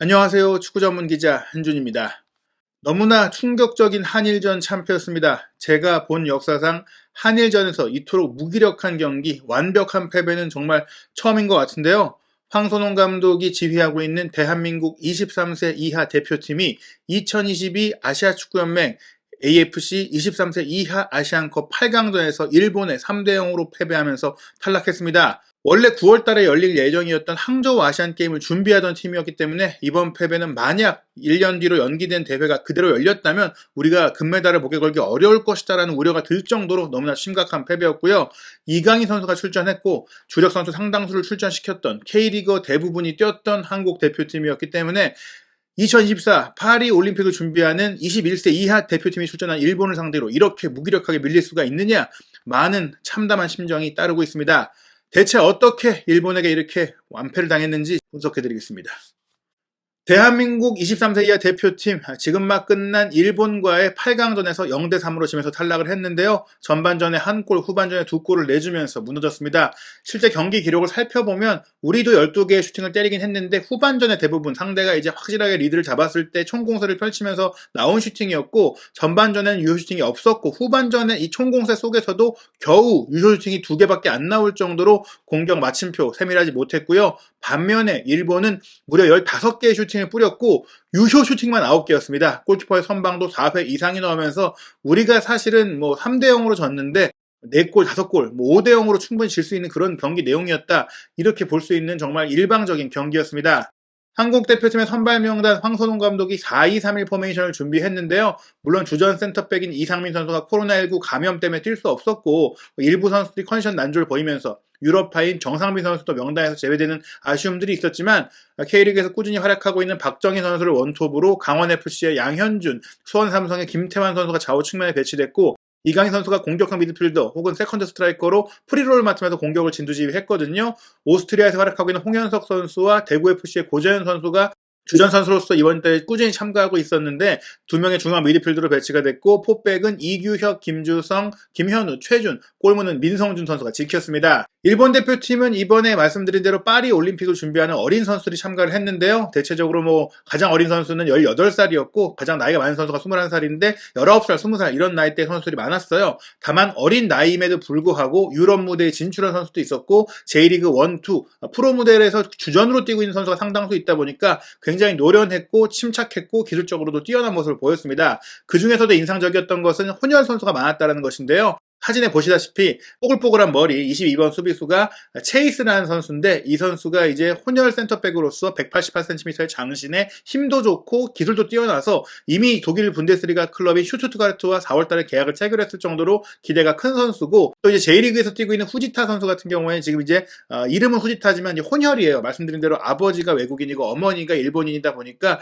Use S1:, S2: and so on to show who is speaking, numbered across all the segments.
S1: 안녕하세요. 축구 전문 기자 한준입니다. 너무나 충격적인 한일전 참패였습니다. 제가 본 역사상 한일전에서 이토록 무기력한 경기, 완벽한 패배는 정말 처음인 것 같은데요. 황선홍 감독이 지휘하고 있는 대한민국 23세 이하 대표팀이 2022 아시아축구연맹 AFC 23세 이하 아시안컵 8강전에서 일본에 3대 0으로 패배하면서 탈락했습니다. 원래 9월 달에 열릴 예정이었던 항저우 아시안게임을 준비하던 팀이었기 때문에 이번 패배는 만약 1년 뒤로 연기된 대회가 그대로 열렸다면 우리가 금메달을 목에 걸기 어려울 것이다라는 우려가 들 정도로 너무나 심각한 패배였고요. 이강인 선수가 출전했고 주력 선수 상당수를 출전시켰던 K리그 대부분이 뛰었던 한국 대표팀이었기 때문에 2024 파리 올림픽을 준비하는 21세 이하 대표팀이 출전한 일본을 상대로 이렇게 무기력하게 밀릴 수가 있느냐, 많은 참담한 심정이 따르고 있습니다. 대체 어떻게 일본에게 이렇게 완패를 당했는지 분석해드리겠습니다. 대한민국 23세 이하 대표팀, 지금 막 끝난 일본과의 8강전에서 0대 3으로 지면서 탈락을 했는데요. 전반전에 한 골, 후반전에 두 골을 내주면서 무너졌습니다. 실제 경기 기록을 살펴보면 우리도 12개의 슈팅을 때리긴 했는데 후반전에 대부분 상대가 이제 확실하게 리드를 잡았을 때 총공세를 펼치면서 나온 슈팅이었고, 전반전에는 유효 슈팅이 없었고, 후반전에 이 총공세 속에서도 겨우 유효 슈팅이 2개밖에 안 나올 정도로 공격 마침표 세밀하지 못했고요. 반면에 일본은 무려 15개의 슈팅을 뿌렸고 유효 슈팅만 9개였습니다. 골키퍼의 선방도 4회 이상이 나오면서 우리가 사실은 3대 0으로 졌는데 4골, 5골, 5대 0으로 충분히 질 수 있는 그런 경기 내용이었다. 이렇게 볼 수 있는 정말 일방적인 경기였습니다. 한국 대표팀의 선발 명단 황선홍 감독이 4-2-3-1 포메이션을 준비했는데요. 물론 주전 센터백인 이상민 선수가 코로나19 감염 때문에 뛸 수 없었고 일부 선수들이 컨디션 난조를 보이면서 유럽파인 정상빈 선수도 명단에서 제외되는 아쉬움들이 있었지만 K리그에서 꾸준히 활약하고 있는 박정희 선수를 원톱으로 강원FC의 양현준, 수원삼성의 김태환 선수가 좌우 측면에 배치됐고 이강인 선수가 공격형 미드필더 혹은 세컨드 스트라이커로 프리롤을 맡으면서 공격을 진두지휘했거든요. 오스트리아에서 활약하고 있는 홍현석 선수와 대구FC의 고재현 선수가 주전 선수로서 이번 달 꾸준히 참가하고 있었는데 두 명의 중앙 미드필더로 배치가 됐고 포백은 이규혁, 김주성, 김현우, 최준, 골문은 민성준 선수가 지켰습니다. 일본 대표팀은 이번에 말씀드린 대로 파리 올림픽을 준비하는 어린 선수들이 참가를 했는데요. 대체적으로 가장 어린 선수는 18살이었고 가장 나이가 많은 선수가 21살인데 19살, 20살 이런 나이대 선수들이 많았어요. 다만 어린 나이임에도 불구하고 유럽 무대에 진출한 선수도 있었고 J리그 1, 2 프로 무대에서 주전으로 뛰고 있는 선수가 상당수 있다 보니까 굉장히 노련했고 침착했고 기술적으로도 뛰어난 모습을 보였습니다. 그 중에서도 인상적이었던 것은 혼혈 선수가 많았다는 것인데요. 사진에 보시다시피 뽀글뽀글한 머리 22번 수비수가 체이스라는 선수인데 이 선수가 이제 혼혈 센터백으로서 188cm의 장신에 힘도 좋고 기술도 뛰어나서 이미 독일 분데스리가 클럽인 슈투트가르트와 4월달에 계약을 체결했을 정도로 기대가 큰 선수고 또 이제 J리그에서 뛰고 있는 후지타 선수 같은 경우에는 지금 이제 이름은 후지타지만 이제 혼혈이에요. 말씀드린 대로 아버지가 외국인이고 어머니가 일본인이다 보니까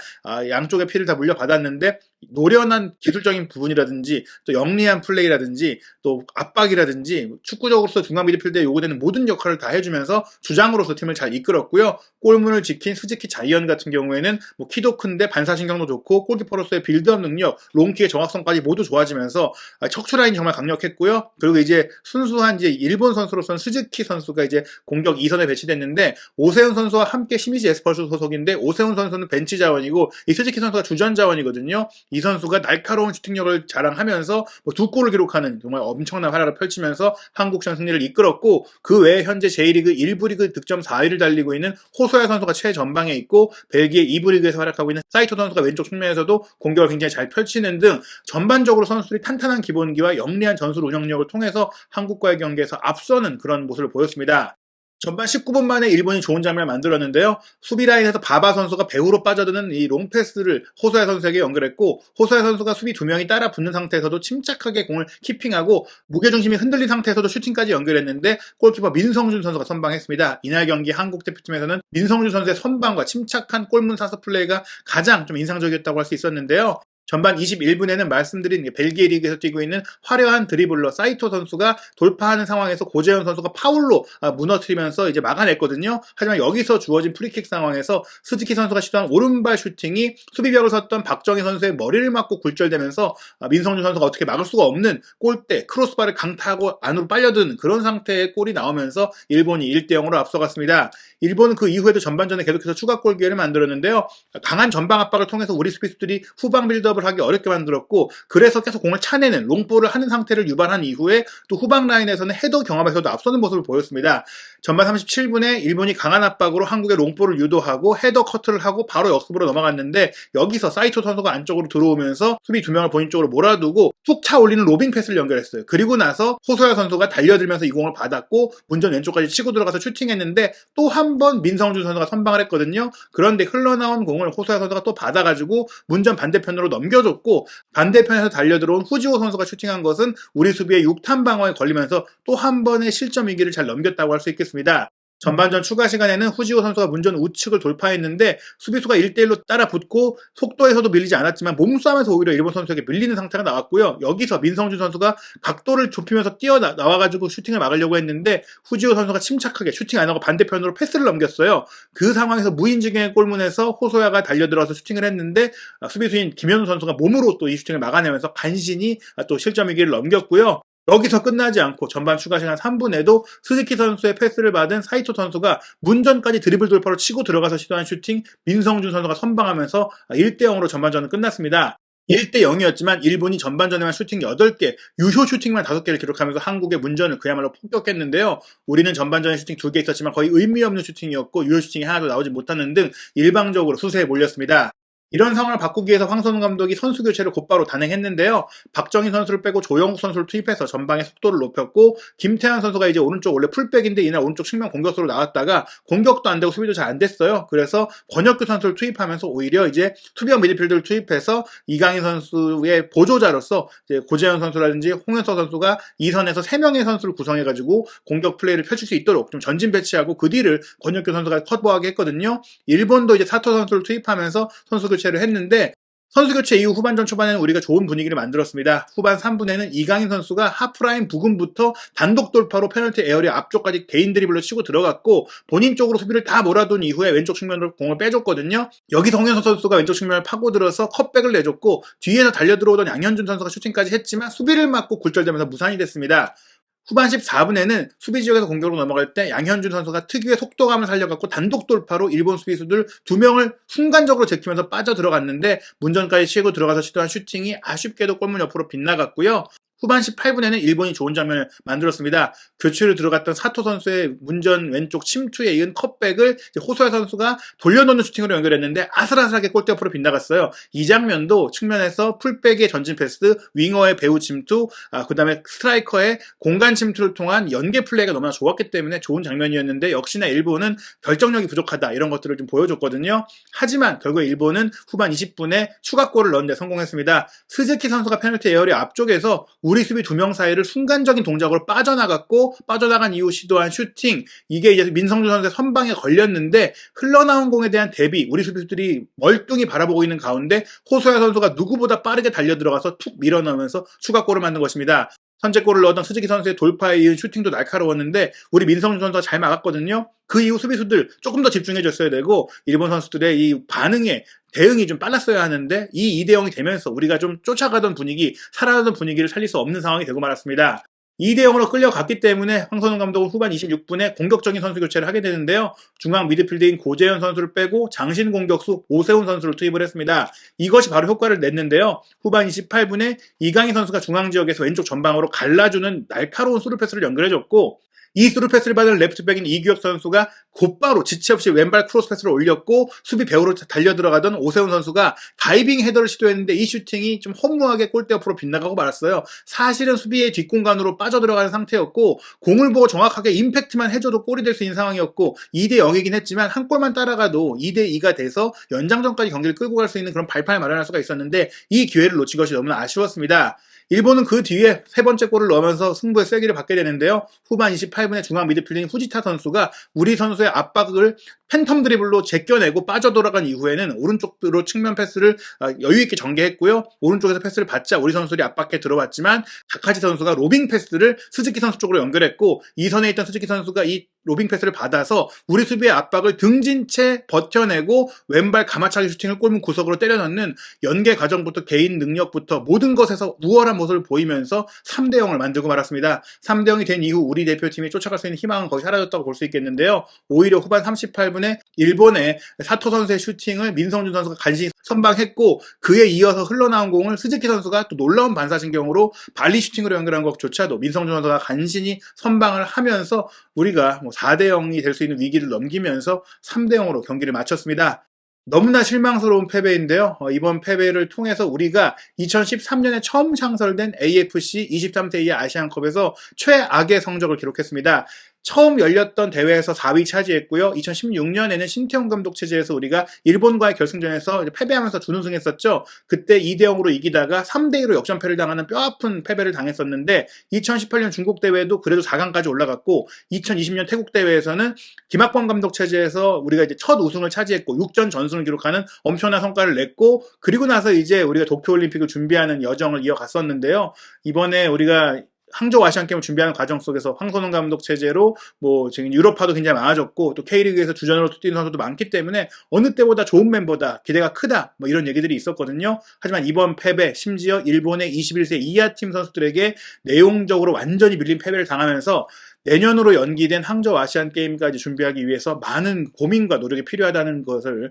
S1: 양쪽의 피를 다 물려받았는데 노련한 기술적인 부분이라든지 또 영리한 플레이라든지 또 압박이라든지 축구적으로서 중앙 미드필드에 요구되는 모든 역할을 다 해주면서 주장으로서 팀을 잘 이끌었고요. 골문을 지킨 스즈키 자이언 같은 경우에는 키도 큰데 반사신경도 좋고 골키퍼로서의 빌드업 능력, 롱킥의 정확성까지 모두 좋아지면서 척추라인이 정말 강력했고요. 그리고 이제 순수한 이제 일본 선수로서는 스즈키 선수가 이제 공격 2선에 배치됐는데 오세훈 선수와 함께 시미즈 에스펄스 소속인데 오세훈 선수는 벤치 자원이고 이 스즈키 선수가 주전 자원이거든요. 이 선수가 날카로운 슈팅력을 자랑하면서 2골을 기록하는 정말 엄청난 활약을 펼치면서 한국전 승리를 이끌었고 그 외에 현재 J리그 1부 리그 득점 4위를 달리고 있는 호소야 선수가 최전방에 있고 벨기에 2부 리그에서 활약하고 있는 사이토 선수가 왼쪽 측면에서도 공격을 굉장히 잘 펼치는 등 전반적으로 선수들이 탄탄한 기본기와 영리한 전술 운영력을 통해서 한국과의 경기에서 앞서는 그런 모습을 보였습니다. 전반 19분 만에 일본이 좋은 장면을 만들었는데요. 수비 라인에서 바바 선수가 배후로 빠져드는 이 롱패스를 호소야 선수에게 연결했고 호소야 선수가 수비 2명이 따라 붙는 상태에서도 침착하게 공을 키핑하고 무게중심이 흔들린 상태에서도 슈팅까지 연결했는데 골키퍼 민성준 선수가 선방했습니다. 이날 경기 한국 대표팀에서는 민성준 선수의 선방과 침착한 골문 사서 플레이가 가장 좀 인상적이었다고 할 수 있었는데요. 전반 21분에는 말씀드린 벨기에 리그에서 뛰고 있는 화려한 드리블러 사이토 선수가 돌파하는 상황에서 고재현 선수가 파울로 무너뜨리면서 이제 막아냈거든요. 하지만 여기서 주어진 프리킥 상황에서 스즈키 선수가 시도한 오른발 슈팅이 수비벽을 섰던 박정희 선수의 머리를 맞고 굴절되면서 민성준 선수가 어떻게 막을 수가 없는 골대, 크로스바를 강타하고 안으로 빨려드는 그런 상태의 골이 나오면서 일본이 1대0으로 앞서갔습니다. 일본은 그 이후에도 전반전에 계속해서 추가골 기회를 만들었는데요. 강한 전방 압박을 통해서 우리 수비수들이 후방 빌드업을 하기 어렵게 만들었고, 그래서 계속 공을 차내는 롱볼을 하는 상태를 유발한 이후에 또 후방 라인에서는 헤더 경합에서도 앞서는 모습을 보였습니다. 전반 37분에 일본이 강한 압박으로 한국의 롱볼을 유도하고 헤더 커트를 하고 바로 역습으로 넘어갔는데, 여기서 사이토 선수가 안쪽으로 들어오면서 수비 2명을 본인 쪽으로 몰아두고 툭 차 올리는 로빙 패스를 연결했어요. 그리고 나서 호소야 선수가 달려들면서 이 공을 받았고 문전 왼쪽까지 치고 들어가서 슈팅했는데 또 한 번 민성준 선수가 선방을 했거든요. 그런데 흘러나온 공을 호소야 선수가 또 받아가지고 문전 반대편으로 넘겨줬고, 반대편에서 달려들어온 후지호 선수가 슈팅한 것은 우리 수비의 6탄 방어에 걸리면서 또 한 번의 실점 위기를 잘 넘겼다고 할 수 있겠습니다. 전반전 추가 시간에는 후지호 선수가 문전 우측을 돌파했는데 수비수가 1대1로 따라 붙고 속도에서도 밀리지 않았지만 몸싸움에서 오히려 일본 선수에게 밀리는 상태가 나왔고요. 여기서 민성준 선수가 각도를 좁히면서 뛰어나와가지고 슈팅을 막으려고 했는데 후지호 선수가 침착하게 슈팅 안 하고 반대편으로 패스를 넘겼어요. 그 상황에서 무인지경의 골문에서 호소야가 달려들어서 슈팅을 했는데 수비수인 김현우 선수가 몸으로 또 이 슈팅을 막아내면서 간신히 또 실점 위기를 넘겼고요. 여기서 끝나지 않고 전반 추가 시간 3분에도 스즈키 선수의 패스를 받은 사이토 선수가 문전까지 드리블 돌파로 치고 들어가서 시도한 슈팅, 민성준 선수가 선방하면서 1대0으로 전반전은 끝났습니다. 1대0이었지만 일본이 전반전에만 슈팅 8개, 유효 슈팅만 5개를 기록하면서 한국의 문전을 그야말로 폭격했는데요. 우리는 전반전에 슈팅 2개 있었지만 거의 의미 없는 슈팅이었고 유효 슈팅이 하나도 나오지 못하는 등 일방적으로 수세에 몰렸습니다. 이런 상황을 바꾸기 위해서 황선우 감독이 선수 교체를 곧바로 단행했는데요. 박정희 선수를 빼고 조영욱 선수를 투입해서 전방의 속도를 높였고, 김태환 선수가 이제 오른쪽 원래 풀백인데 이날 오른쪽 측면 공격수로 나왔다가 공격도 안 되고 수비도 잘 안 됐어요. 그래서 권혁규 선수를 투입하면서 오히려 이제 투비형 미드필더를 투입해서 이강인 선수의 보조자로서 이제 고재현 선수라든지 홍현석 선수가 2선에서 3명의 선수를 구성해가지고 공격 플레이를 펼칠 수 있도록 좀 전진 배치하고 그 뒤를 권혁규 선수가 커버하게 했거든요. 일본도 이제 사토 선수를 투입하면서 선수 교체를 했는데, 선수 교체 이후 후반전 초반에는 우리가 좋은 분위기를 만들었습니다. 후반 3분에는 이강인 선수가 하프라인 부근부터 단독 돌파로 페널티 에어리어 앞쪽까지 개인 드리블로 치고 들어갔고, 본인 쪽으로 수비를 다 몰아둔 이후에 왼쪽 측면으로 공을 빼줬거든요. 여기서 홍현석 선수가 왼쪽 측면을 파고들어서 컵백을 내줬고, 뒤에서 달려들어오던 양현준 선수가 슈팅까지 했지만 수비를 맞고 굴절되면서 무산이 됐습니다. 후반 14분에는 수비 지역에서 공격으로 넘어갈 때 양현준 선수가 특유의 속도감을 살려갖고 단독 돌파로 일본 수비수들 2명을 순간적으로 제키면서 빠져 들어갔는데 문전까지 치고 들어가서 시도한 슈팅이 아쉽게도 골문 옆으로 빗나갔고요. 후반 18분에는 일본이 좋은 장면을 만들었습니다. 교체로 들어갔던 사토 선수의 문전 왼쪽 침투에 이은 컵백을 호소야 선수가 돌려놓는 슈팅으로 연결했는데 아슬아슬하게 골대 옆으로 빗나갔어요. 이 장면도 측면에서 풀백의 전진 패스, 윙어의 배후 침투, 그 다음에 스트라이커의 공간 침투를 통한 연계 플레이가 너무나 좋았기 때문에 좋은 장면이었는데, 역시나 일본은 결정력이 부족하다 이런 것들을 좀 보여줬거든요. 하지만 결국 일본은 후반 20분에 추가골을 넣는 데 성공했습니다. 스즈키 선수가 페널티 에어리어 앞쪽에서 우리 수비 2명 사이를 순간적인 동작으로 빠져나갔고, 빠져나간 이후 시도한 슈팅, 이게 이제 민성준 선수의 선방에 걸렸는데 흘러나온 공에 대한 대비, 우리 수비수들이 멀뚱히 바라보고 있는 가운데 호소야 선수가 누구보다 빠르게 달려들어가서 툭 밀어넣으면서 추가골을 만든 것입니다. 선제골을 넣었던 스즈키 선수의 돌파에 이은 슈팅도 날카로웠는데 우리 민성준 선수가 잘 막았거든요. 그 이후 수비수들 조금 더 집중해줬어야 되고, 일본 선수들의 이 반응에 대응이 좀 빨랐어야 하는데 이 2대0이 되면서 우리가 좀 쫓아가던 분위기, 살아가던 분위기를 살릴 수 없는 상황이 되고 말았습니다. 2대0으로 끌려갔기 때문에 황선우 감독은 후반 26분에 공격적인 선수 교체를 하게 되는데요. 중앙 미드필드인 고재현 선수를 빼고 장신 공격수 오세훈 선수를 투입을 했습니다. 이것이 바로 효과를 냈는데요. 후반 28분에 이강인 선수가 중앙 지역에서 왼쪽 전방으로 갈라주는 날카로운 스루 패스를 연결해줬고, 이 스루 패스를 받은 레프트백인 이규혁 선수가 곧바로 지체 없이 왼발 크로스 패스를 올렸고, 수비 배우로 달려들어가던 오세훈 선수가 다이빙 헤더를 시도했는데 이 슈팅이 좀 허무하게 골대 옆으로 빗나가고 말았어요. 사실은 수비의 뒷공간으로 빠져들어가는 상태였고, 공을 보고 정확하게 임팩트만 해줘도 골이 될 수 있는 상황이었고, 2대0이긴 했지만 한 골만 따라가도 2대2가 돼서 연장전까지 경기를 끌고 갈 수 있는 그런 발판을 마련할 수가 있었는데 이 기회를 놓친 것이 너무나 아쉬웠습니다. 일본은 그 뒤에 세 번째 골을 넣으면서 승부의 쐐기를 받게 되는데요. 후반 28분 38분의 중앙 미드필더인 후지타 선수가 우리 선수의 압박을 팬텀 드리블로 제껴내고 빠져돌아간 이후에는 오른쪽으로 측면 패스를 여유있게 전개했고요. 오른쪽에서 패스를 받자 우리 선수들이 압박해 들어왔지만 다카지 선수가 로빙 패스를 스즈키 선수 쪽으로 연결했고, 이 선에 있던 스즈키 선수가 이 로빙 패스를 받아서 우리 수비의 압박을 등진 채 버텨내고 왼발 가마차기 슈팅을 골문 구석으로 때려 넣는 연계 과정부터 개인 능력부터 모든 것에서 우월한 모습을 보이면서 3대0을 만들고 말았습니다. 3대0이 된 이후 우리 대표팀이 쫓아갈 수 있는 희망은 거의 사라졌다고 볼 수 있겠는데요. 오히려 후반 38분에 일본의 사토 선수의 슈팅을 민성준 선수가 간신히 선방했고, 그에 이어서 흘러나온 공을 스즈키 선수가 또 놀라운 반사신경으로 발리 슈팅으로 연결한 것조차도 민성준 선수가 간신히 선방을 하면서 우리가 4대0이 될 수 있는 위기를 넘기면서 3대0으로 경기를 마쳤습니다. 너무나 실망스러운 패배인데요. 이번 패배를 통해서 우리가 2013년에 처음 창설된 AFC 23세 이하 아시안컵에서 최악의 성적을 기록했습니다. 처음 열렸던 대회에서 4위 차지했고요. 2016년에는 신태용 감독 체제에서 우리가 일본과의 결승전에서 패배하면서 준우승했었죠. 그때 2대0으로 이기다가 3대2로 역전패를 당하는 뼈아픈 패배를 당했었는데, 2018년 중국 대회도 그래도 4강까지 올라갔고, 2020년 태국 대회에서는 김학범 감독 체제에서 우리가 이제 첫 우승을 차지했고 6전 전승을 기록하는 엄청난 성과를 냈고, 그리고 나서 이제 우리가 도쿄올림픽을 준비하는 여정을 이어갔었는데요. 이번에 우리가 항저우 아시안게임을 준비하는 과정 속에서 황선홍 감독 체제로 지금 유럽파도 굉장히 많아졌고, 또 K리그에서 주전으로 뛰는 선수도 많기 때문에 어느 때보다 좋은 멤버다, 기대가 크다, 이런 얘기들이 있었거든요. 하지만 이번 패배, 심지어 일본의 21세 이하 팀 선수들에게 내용적으로 완전히 밀린 패배를 당하면서 내년으로 연기된 항저우 아시안게임까지 준비하기 위해서 많은 고민과 노력이 필요하다는 것을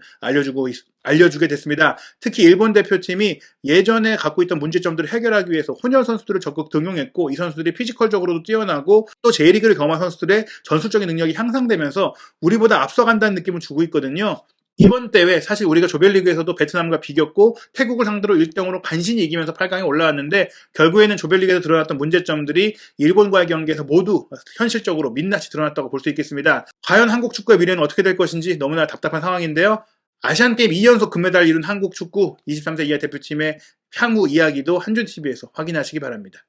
S1: 알려주게 됐습니다. 특히 일본 대표팀이 예전에 갖고 있던 문제점들을 해결하기 위해서 혼혈 선수들을 적극 등용했고, 이 선수들이 피지컬적으로도 뛰어나고 또 J리그를 경험한 선수들의 전술적인 능력이 향상되면서 우리보다 앞서간다는 느낌을 주고 있거든요. 이번 대회 사실 우리가 조별리그에서도 베트남과 비겼고 태국을 상대로 1-0으로 간신히 이기면서 8강에 올라왔는데, 결국에는 조별리그에서 드러났던 문제점들이 일본과의 경기에서 모두 현실적으로 민낯이 드러났다고 볼 수 있겠습니다. 과연 한국 축구의 미래는 어떻게 될 것인지 너무나 답답한 상황인데요. 아시안게임 2연속 금메달을 이룬 한국 축구 23세 이하 대표팀의 향후 이야기도 한준TV에서 확인하시기 바랍니다.